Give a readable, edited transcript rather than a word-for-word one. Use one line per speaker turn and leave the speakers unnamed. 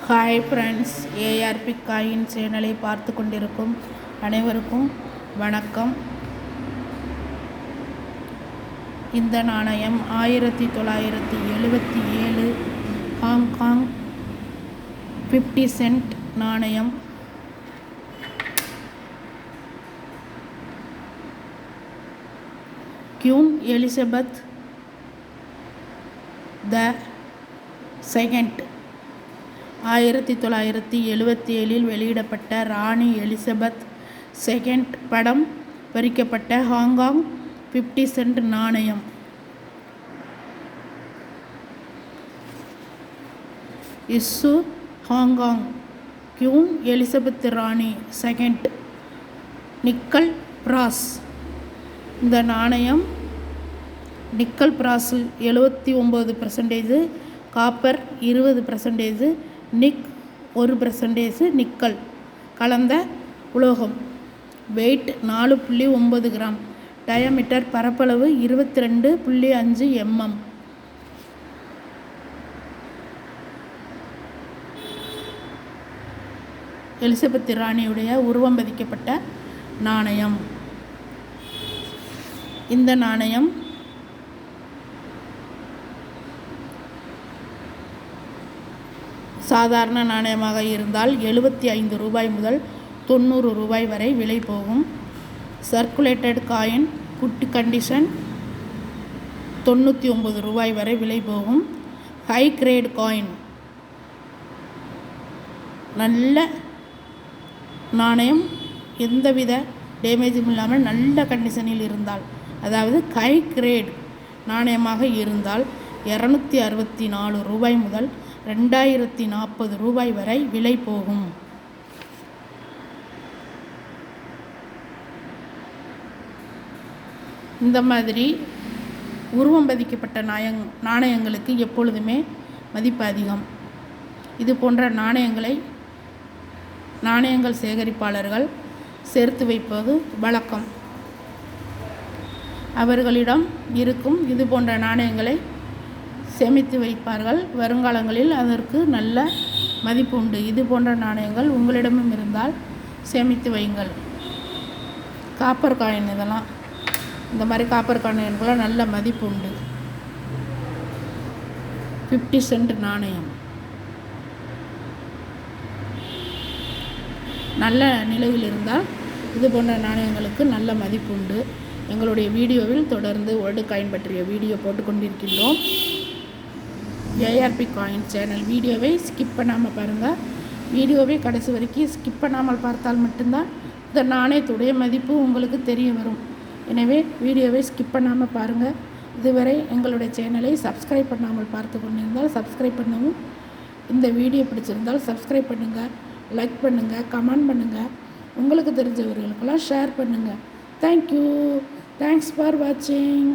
Hi friends, ARP coin சேனலை பார்த்து கொண்டிருக்கும் அனைவருக்கும் வணக்கம். இந்த நாணயம் 1977 ஹாங்காங் 50 சென்ட் நாணயம். குயின் எலிசபெத் த செகண்ட் 1977 வெளியிடப்பட்ட ராணி எலிசபெத் செகண்ட் படம் பொறிக்கப்பட்ட ஹாங்காங் 50 சென்ட் நாணயம். இஸ்ஸு ஹாங்காங் குயின் எலிசபெத் ராணி செகண்ட் நிக்கல் பிராஸ். இந்த நாணயம் நிக்கல் பிராஸில் 79%, காப்பர் 20%, நிக் 1% நிக்கல் கலந்த உலோகம். Wait 4.9 gram. டயாமீட்டர் பரப்பளவு 22.5 mm. எலிசபெத் ராணியுடைய உருவம் பதிக்கப்பட்ட நாணயம். இந்த நாணயம் சாதாரண நாணயமாக இருந்தால் 75 ரூபாய் முதல் 90 ரூபாய் வரை விலை போகும். சர்க்குலேட்டட் காயின் குட் கண்டிஷன் 99 ரூபாய் வரை விலை போகும். ஹை கிரேட் காயின் நல்ல நாணயம், எந்தவித டேமேஜும் இல்லாமல் நல்ல கண்டிஷனில் இருந்தால், அதாவது ஹை கிரேட் நாணயமாக இருந்தால் 264 ரூபாய் முதல் 2040 ரூபாய் வரை விலை போகும். இந்த மாதிரி உருவம் பதிக்கப்பட்ட நாணயங்களுக்கு எப்பொழுதுமே மதிப்பு அதிகம். இது போன்ற நாணயங்கள் சேகரிப்பாளர்கள் சேர்த்து வைப்பது வழக்கம். அவர்களிடம் இருக்கும் இது போன்ற நாணயங்களை சேமித்து வைப்பார்கள். வருங்காலங்களில் அதற்கு நல்ல மதிப்பு உண்டு. இது போன்ற நாணயங்கள் உங்களிடமும் இருந்தால் சேமித்து வையுங்கள். காப்பர் காயின், இதெல்லாம் இந்த மாதிரி காப்பர் காயின்களாம் நல்ல மதிப்பு உண்டு. 50 சென்ட் நாணயம் நல்ல நிலையில் இருந்தால் இது போன்ற நாணயங்களுக்கு நல்ல மதிப்பு உண்டு. எங்களுடைய வீடியோவில் தொடர்ந்து ஓல்டு காயின் பற்றிய வீடியோ போட்டுக்கொண்டிருக்கின்றோம். ஏஆர்பி காயின் சேனல் வீடியோவை ஸ்கிப் பண்ணாமல் பாருங்கள். வீடியோவை கடைசி வரைக்கும் ஸ்கிப் பண்ணாமல் பார்த்தால் மட்டும்தான் இந்த நாணயத்துடைய மதிப்பு உங்களுக்கு தெரிய வரும். எனவே வீடியோவை ஸ்கிப் பண்ணாமல் பாருங்கள். இதுவரை எங்களுடைய சேனலை சப்ஸ்கிரைப் பண்ணாமல் பார்த்து கொண்டிருந்தால் சப்ஸ்கிரைப் பண்ணவும், இந்த வீடியோ பிடிச்சிருந்தால் சப்ஸ்கிரைப் பண்ணுங்கள், லைக் பண்ணுங்கள், கமெண்ட் பண்ணுங்கள், உங்களுக்கு தெரிஞ்சவர்களுக்கெல்லாம் ஷேர் பண்ணுங்கள். தேங்க்யூ. தேங்க்ஸ் ஃபார் வாட்சிங்.